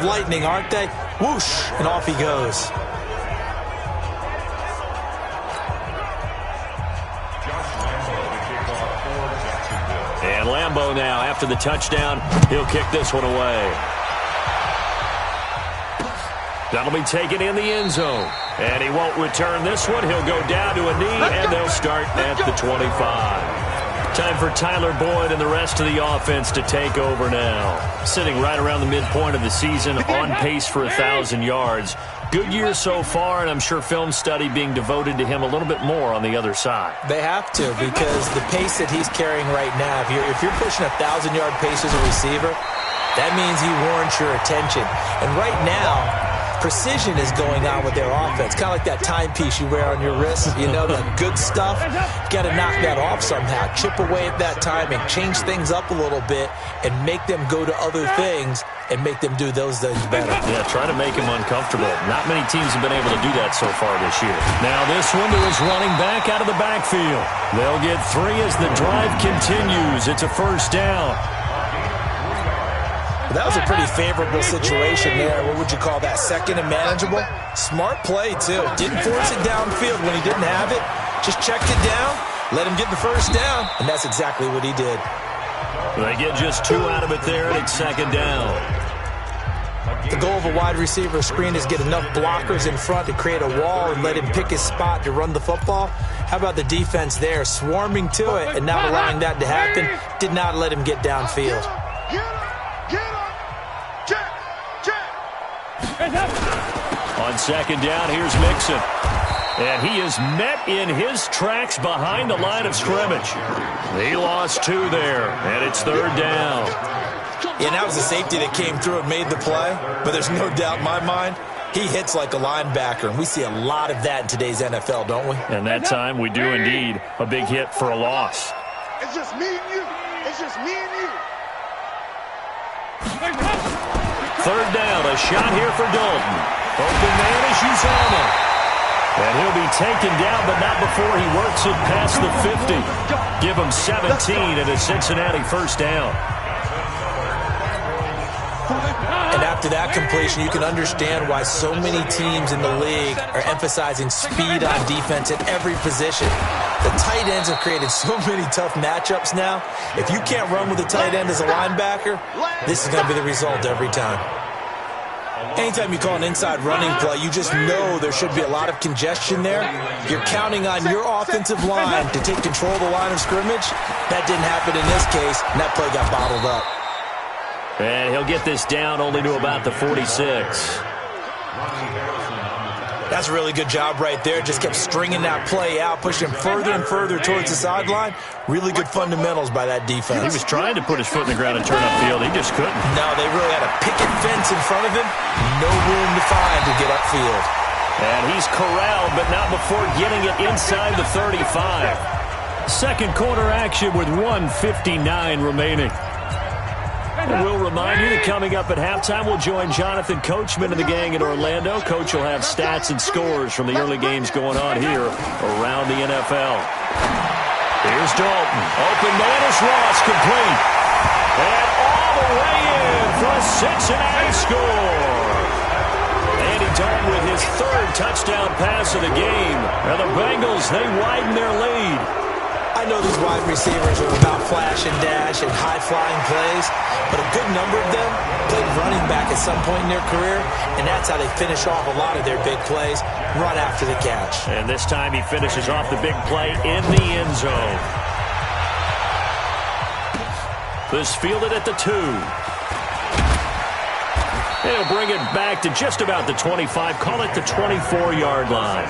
Lightning, aren't they? Whoosh, and off he goes. And Lambeau now, after the touchdown, he'll kick this one away. That'll be taken in the end zone. And he won't return this one. He'll go down to a knee, and they'll start at the 25. Time for Tyler Boyd and the rest of the offense to take over now. Sitting right around the midpoint of the season, on pace for 1,000 yards. Good year so far, and I'm sure film study being devoted to him a little bit more on the other side. They have to, because the pace that he's carrying right now, if you're pushing 1,000-yard pace as a receiver, that means he warrants your attention. And right now, precision is going on with their offense. Kind of like that timepiece you wear on your wrist. You know, the good stuff. Got to knock that off somehow. Chip away at that timing. Change things up a little bit and make them go to other things and make them do those things better. Yeah, try to make him uncomfortable. Not many teams have been able to do that so far this year. Now this one to his running back out of the backfield. They'll get 3 as the drive continues. It's a first down. That was a pretty favorable situation there. What would you call that? Second and manageable? Smart play, too. Didn't force it downfield when he didn't have it. Just checked it down, let him get the first down, and that's exactly what he did. They get just 2 out of it there, and it's second down. The goal of a wide receiver screen is get enough blockers in front to create a wall and let him pick his spot to run the football. How about the defense there, swarming to it and not allowing that to happen? Did not let him get downfield. On second down, here's Mixon. And he is met in his tracks behind the line of scrimmage. He lost 2 there, and it's third down. Yeah, and that was the safety that came through and made the play. But there's no doubt in my mind, he hits like a linebacker. And we see a lot of that in today's NFL, don't we? And that time, we do indeed. A big hit for a loss. It's just me and you. It's just me and you. Third down, a shot here for Dalton. Open man is Uzama. And he'll be taken down, but not before he works it past the 50. Give him 17 and a Cincinnati first down. And after that completion, you can understand why so many teams in the league are emphasizing speed on defense at every position. The tight ends have created so many tough matchups now. If you can't run with a tight end as a linebacker, this is going to be the result every time. Anytime you call an inside running play, you just know there should be a lot of congestion there. You're counting on your offensive line to take control of the line of scrimmage. That didn't happen in this case, and that play got bottled up. And he'll get this down only to about the 46. That's a really good job right there. Just kept stringing that play out, pushing further and further towards the sideline. Really good fundamentals by that defense. He was trying to put his foot in the ground and turn upfield. He just couldn't. No, they really had a picket fence in front of him. No room to find to get upfield. And he's corralled, but not before getting it inside the 35. Second quarter action with 1:59 remaining. And we'll remind you that coming up at halftime, we'll join Jonathan Coachman and the gang in Orlando. Coach will have stats and scores from the early games going on here around the NFL. Here's Dalton. Open man is Ross, complete. And all the way in for a Cincinnati score. Andy Dalton with his 3rd touchdown pass of the game. And the Bengals, they widen their lead. I know these wide receivers are about flash and dash and high-flying plays, but a good number of them played running back at some point in their career, and that's how they finish off a lot of their big plays, run after the catch. And this time he finishes off the big play in the end zone. This fielded at the 2. He'll bring it back to just about the 25, call it the 24-yard line.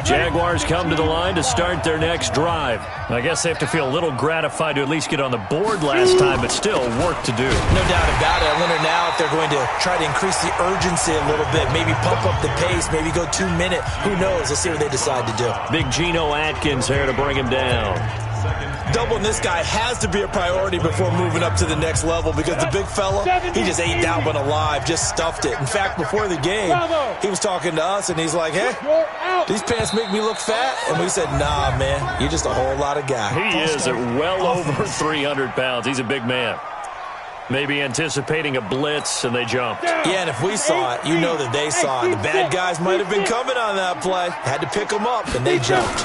Jaguars come to the line to start their next drive. I guess they have to feel a little gratified to at least get on the board last time, but still work to do. No doubt about it. I wonder now if they're going to try to increase the urgency a little bit, maybe pump up the pace, maybe go 2 minute. Who knows? Let's see what they decide to do. Big Geno Atkins here to bring him down. Doubling this guy has to be a priority before moving up to the next level because the big fella, he just ate that one alive, just stuffed it. In fact, before the game, he was talking to us, and he's like, hey, these pants make me look fat? And we said, nah, man, you're just a whole lot of guy. He is at well over 300 pounds. He's a big man. Maybe anticipating a blitz, and they jumped. Yeah, and if we saw it, you know that they saw it. The bad guys might have been coming on that play. Had to pick them up, and they jumped.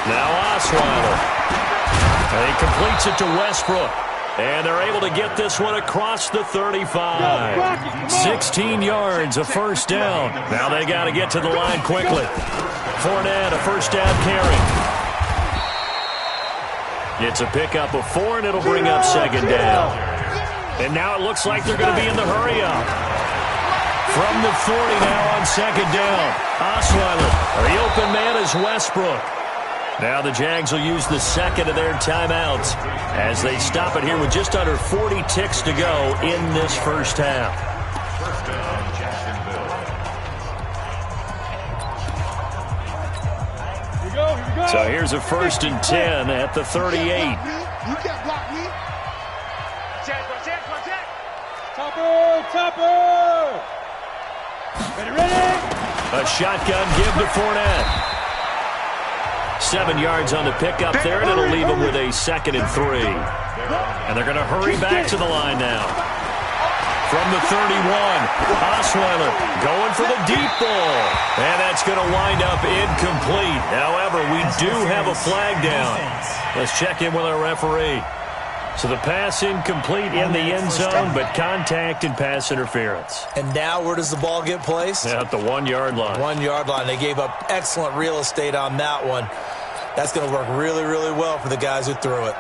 Now Osweiler. He completes it to Westbrook. And they're able to get this one across the 35. 16 yards, a first down. Now they got to get to the line quickly. Fournette, a first down carry. It's a pickup of 4, and it'll bring up second down. And now it looks like they're going to be in the hurry-up. From the 40 now on second down. Osweiler, the open man is Westbrook. Now the Jags will use the second of their timeouts as they stop it here with just under 40 ticks to go in this first half. First down, Jacksonville. Here we go. So here's a 1st and 10 at the 38. You can't block me. Check. Topper. Ready. A shotgun give to Fournette. 7 yards on the pickup there, and it'll leave them with a 2nd and 3. And they're going to hurry back to the line now. From the 31, Osweiler going for the deep ball. And that's going to wind up incomplete. However, we do have a flag down. Let's check in with our referee. So the pass incomplete in the end zone, but contact and pass interference. And now where does the ball get placed? At the 1 yard line. 1 yard line. They gave up excellent real estate on that one. That's going to work really, really well for the guys who threw it.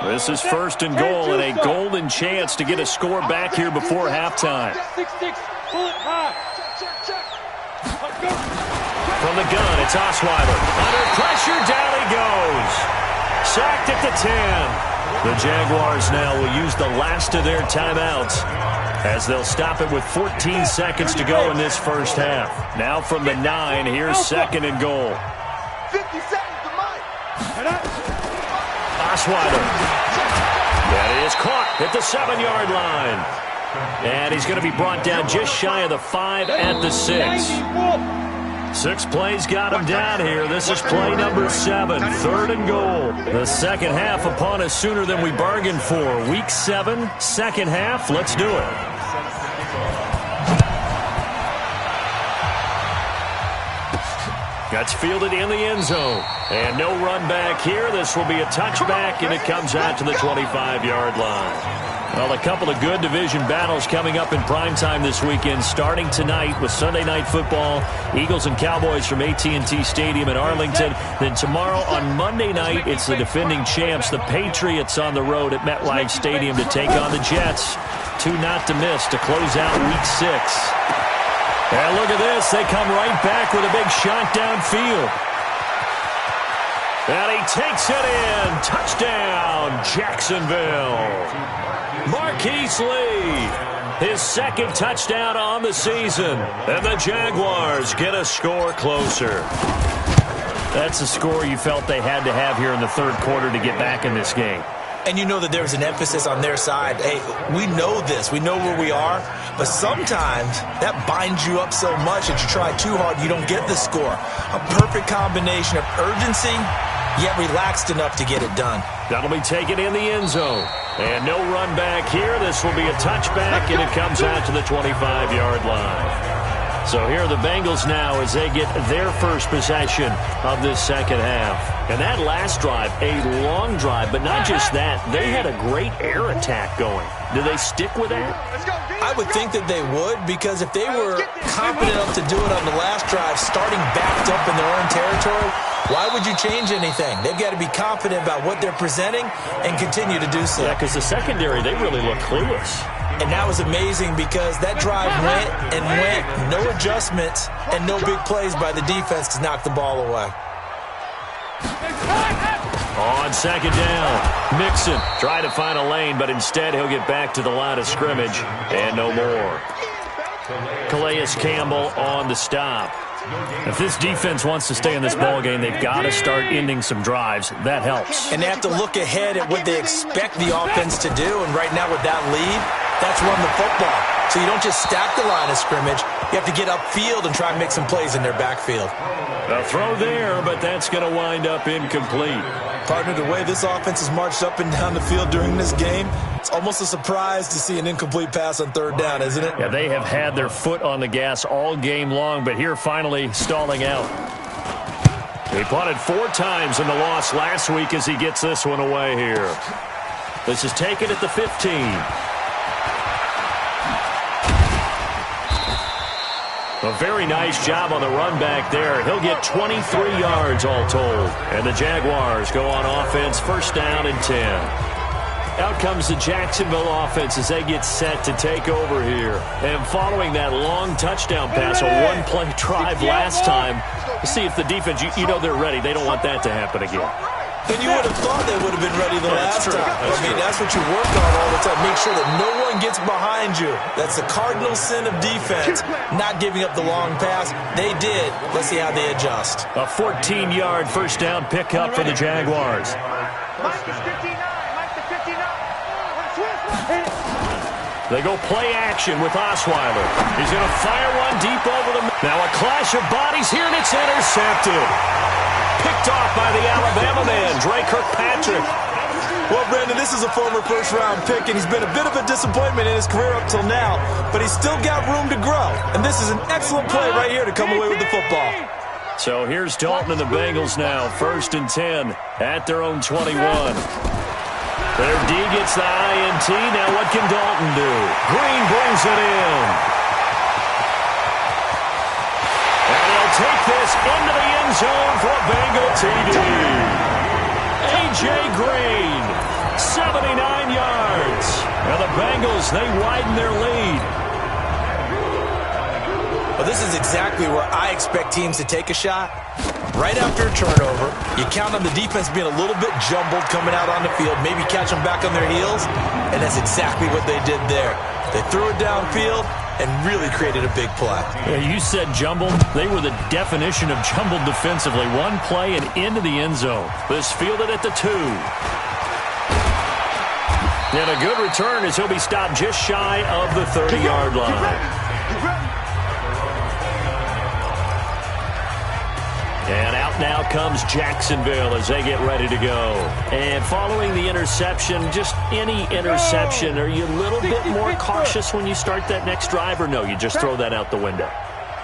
This is 1st and goal, and a golden chance to get a score back here before halftime. From the gun, it's Osweiler. Under pressure, down he goes. Sacked at the 10. The Jaguars now will use the last of their timeouts as they'll stop it with 14 seconds to go in this first half. Now from the 9, here's 2nd and goal. 50 seconds to Mike. Osweiler. That is caught at the 7 yard line. And he's going to be brought down just shy of the 5 at the 6. 6 plays got him down here. This is play number 7, 3rd and goal. The second half upon us sooner than we bargained for. Week 7, second half. Let's do it. That's fielded in the end zone. And no run back here. This will be a touchback, and it comes out to the 25-yard line. Well, a couple of good division battles coming up in primetime this weekend, starting tonight with Sunday Night Football, Eagles and Cowboys from AT&T Stadium in Arlington. Then tomorrow on Monday night, it's the defending champs, the Patriots, on the road at MetLife Stadium to take on the Jets. 2 not to miss to close out Week 6. And look at this. They come right back with a big shot downfield. And he takes it in. Touchdown, Jacksonville. Marquise Lee, his 2nd touchdown on the season. And the Jaguars get a score closer. That's a score you felt they had to have here in the 3rd quarter to get back in this game. And you know that there's an emphasis on their side. Hey, we know this. We know where we are. But sometimes that binds you up so much that you try too hard, you don't get the score. A perfect combination of urgency, yet relaxed enough to get it done. That'll be taken in the end zone. And no run back here. This will be a touchback, and it comes out to the 25-yard line. So here are the Bengals now as they get their first possession of this second half. And that last drive, a long drive, but not just that. They had a great air attack going. Do they stick with that? I would think that they would, because if they were confident enough to do it on the last drive, starting backed up in their own territory, why would you change anything? They've got to be confident about what they're presenting and continue to do so. Yeah, because the secondary, they really look clueless. And that was amazing because that drive went and went, no adjustments and no big plays by the defense to knock the ball away. On second down, Mixon tried to find a lane, but instead he'll get back to the line of scrimmage and no more. Calais Campbell on the stop. If this defense wants to stay in this ball game, they've got to start ending some drives. That helps. And they have to look ahead at what they expect the offense to do. And right now with that lead, that's run the football. So you don't just stack the line of scrimmage. You have to get upfield and try and make some plays in their backfield. A throw there, but that's going to wind up incomplete. Partner, the way this offense has marched up and down the field during this game, it's almost a surprise to see an incomplete pass on third down, isn't it? Yeah, they have had their foot on the gas all game long, but here finally stalling out. He punted 4 times in the loss last week as he gets this one away here. This is taken at the 15. A very nice job on the run back there. He'll get 23 yards all told. And the Jaguars go on offense, first down and 10. Out comes the Jacksonville offense as they get set to take over here. And following that long touchdown pass, a one-play drive last time, to see if the defense, you know they're ready. They don't want that to happen again. And you would have thought they would have been ready the last time. That's what you work on all the time. Make sure that no one gets behind you. That's the cardinal sin of defense, not giving up the long pass. They did. Let's see how they adjust. A 14-yard first down pickup for the Jaguars. They go play action with Osweiler. He's going to fire one deep over the... Now a clash of bodies here, and it's intercepted. Picked off by the Alabama man, Dre Kirkpatrick. Well, Brandon, this is a former first-round pick, and he's been a bit of a disappointment in his career up till now, but he's still got room to grow, and this is an excellent play right here to come away with the football. So here's Dalton and the Bengals now, first and 10 at their own 21. Their D gets the INT. Now what can Dalton do? Green brings it in. And he'll take this into the end zone for a Bengal TD. A.J. Green, 79 yards. Now the Bengals, they widen their lead. Well, this is exactly where I expect teams to take a shot. Right after a turnover, you count on the defense being a little bit jumbled coming out on the field, maybe catch them back on their heels, and that's exactly what they did there. They threw it downfield and really created a big play. Yeah, you said jumbled. They were the definition of jumbled defensively. One play and into the end zone. This fielded at the 2. And a good return as he'll be stopped just shy of the 30-yard line. And out now comes Jacksonville as they get ready to go. And following the interception, just any interception, are you a little bit more cautious when you start that next drive, or no, you just throw that out the window?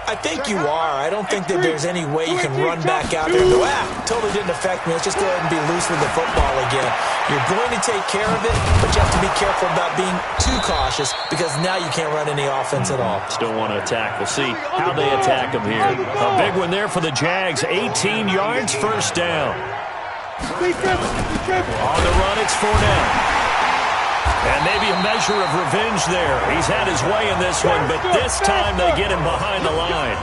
I think you are. I don't think that there's any way you can run back out there and go, totally didn't affect me. Let's just go ahead and be loose with the football again. You're going to take care of it, but you have to be careful about being too cautious because now you can't run any offense at all. Still want to attack. We'll see how they attack them here. A big one there for the Jags. 18 yards, first down. On the run, it's Fournette. And maybe a measure of revenge there. He's had his way in this one, but this time they get him behind the line.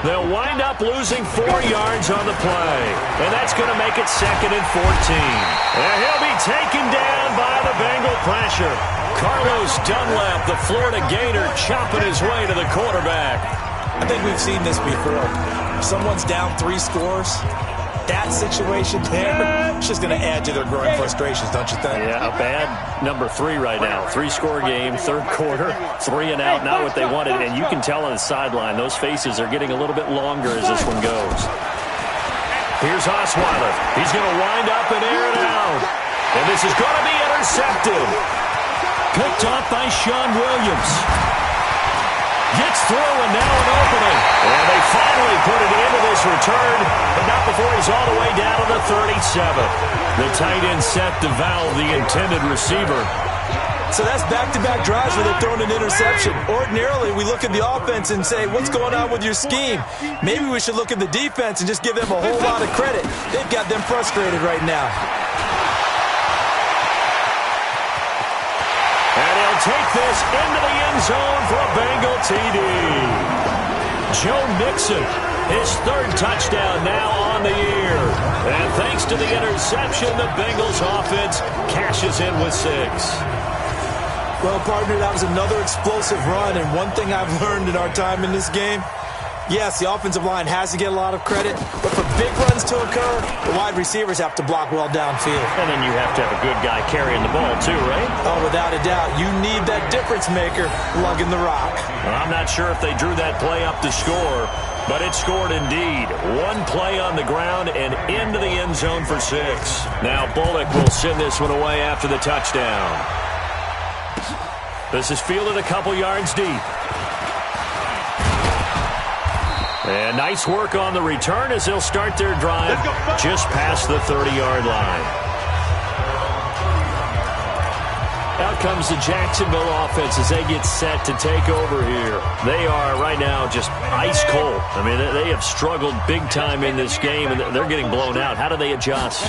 They'll wind up losing 4 yards on the play. And that's going to make it 2nd and 14. And he'll be taken down by the Bengal pressure. Carlos Dunlap, the Florida Gator, chopping his way to the quarterback. I think we've seen this before. If someone's down 3 scores, that situation there, it's just going to add to their growing frustrations, don't you think? Yeah, a bad number 3 right now. 3-score game, third quarter, 3 and out, not what they wanted. And you can tell on the sideline, those faces are getting a little bit longer as this one goes. Here's Osweiler. He's going to wind up and air it out. And this is going to be intercepted. Picked off by Sean Williams. Gets through and now an opening. And they finally put it into this return, but not before he's all the way down to the 37. The tight end set to Val, the intended receiver. So that's back-to-back drives where they're throwing an interception. Ordinarily, we look at the offense and say, what's going on with your scheme? Maybe we should look at the defense and just give them a whole lot of credit. They've got them frustrated right now. And he'll take this into the end zone for a Bengal TD. Joe Mixon, his 3rd touchdown now on the year. And thanks to the interception, the Bengals offense cashes in with 6. Well, partner, that was another explosive run. And one thing I've learned in our time in this game, Yes, the offensive line has to get a lot of credit, but for big runs to occur, the wide receivers have to block well downfield. And then you have to have a good guy carrying the ball too, right? Oh, without a doubt. You need that difference maker lugging the rock. Well, I'm not sure if they drew that play up to score, but it scored indeed. One play on the ground and into the end zone for 6. Now Bullock will send this one away after the touchdown. This is fielded a couple yards deep. And nice work on the return as they'll start their drive just past the 30-yard line. Out comes the Jacksonville offense as they get set to take over here. They are right now just ice cold. I mean, they have struggled big time in this game, and they're getting blown out. How do they adjust?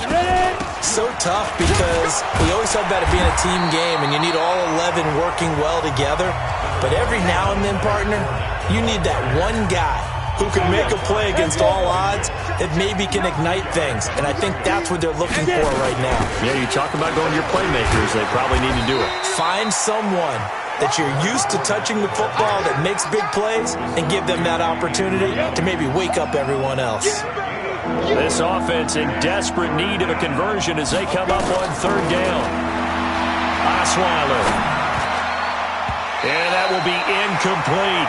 So tough because we always talk about it being a team game, and you need all 11 working well together. But every now and then, partner, you need that one guy who can make a play against all odds that maybe can ignite things. And I think that's what they're looking for right now. Yeah, you talk about going to your playmakers. They probably need to do it. Find someone that you're used to touching the football that makes big plays and give them that opportunity to maybe wake up everyone else. This offense in desperate need of a conversion as they come up on 3rd down. Osweiler. And that will be incomplete.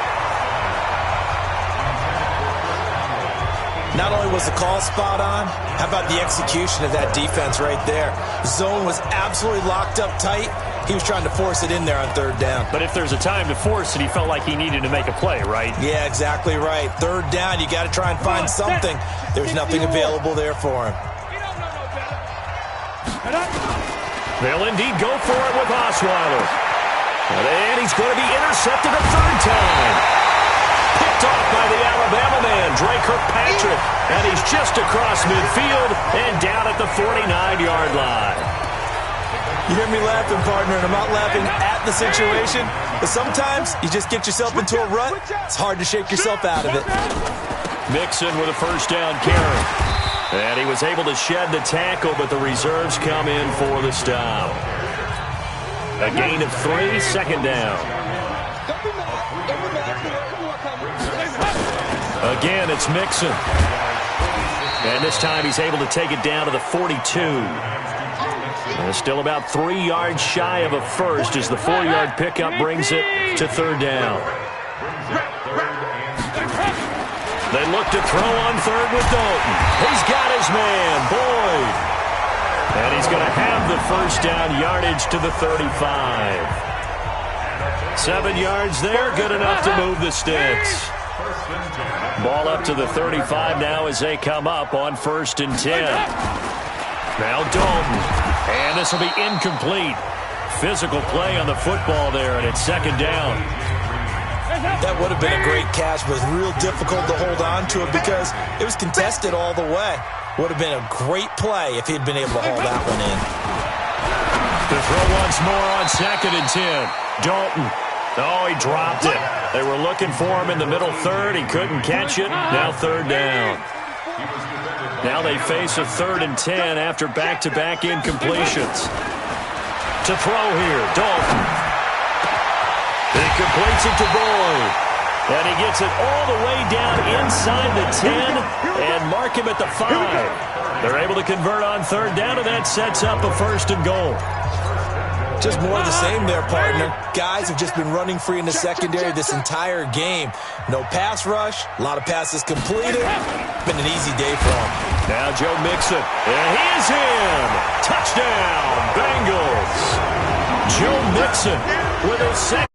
Not only was the call spot on, how about the execution of that defense right there? Zone was absolutely locked up tight. He was trying to force it in there on 3rd down. But if there's a time to force it, he felt like he needed to make a play, right? Yeah, exactly right. 3rd down, you got to try and find something. There's nothing available there for him. They'll indeed go for it with Osweiler. And he's going to be intercepted a 3rd time. Picked off by the Alabama man, Dre Kirkpatrick. And he's just across midfield and down at the 49-yard line. You hear me laughing, partner, and I'm not laughing at the situation, but sometimes you just get yourself into a rut. It's hard to shake yourself out of it. Mixon with a 1st down carry. And he was able to shed the tackle, but the reserves come in for the stop. A gain of 3, 2nd down. Again, it's Mixon. And this time he's able to take it down to the 42. And still about 3 yards shy of a first as the 4-yard pickup brings it to 3rd down. They look to throw on 3rd with Dalton. He's got his man, Boyd. And he's going to have the 1st down yardage to the 35. 7 yards there, good enough to move the sticks. Ball up to the 35 now as they come up on 1st and 10. Now Dalton. And this will be incomplete. Physical play on the football there, and it's 2nd down. That would have been a great catch, but it was real difficult to hold on to it because it was contested all the way. Would have been a great play if he'd been able to hold that one in. The throw once more on 2nd and 10. Dalton. Oh, he dropped it. They were looking for him in the middle 3rd. He couldn't catch it. Now 3rd down. Now they face a 3rd and 10 after back-to-back incompletions. To throw here, Dalton. He completes it to Boyd. And he gets it all the way down inside the 10 and mark him at the 5. They're able to convert on 3rd down, and that sets up a 1st and goal. Just more of the same there, partner. Guys have just been running free in the secondary this entire game. No pass rush, a lot of passes completed. Been an easy day for him. Now Joe Mixon, and he is in. Touchdown, Bengals. Joe Mixon with his second.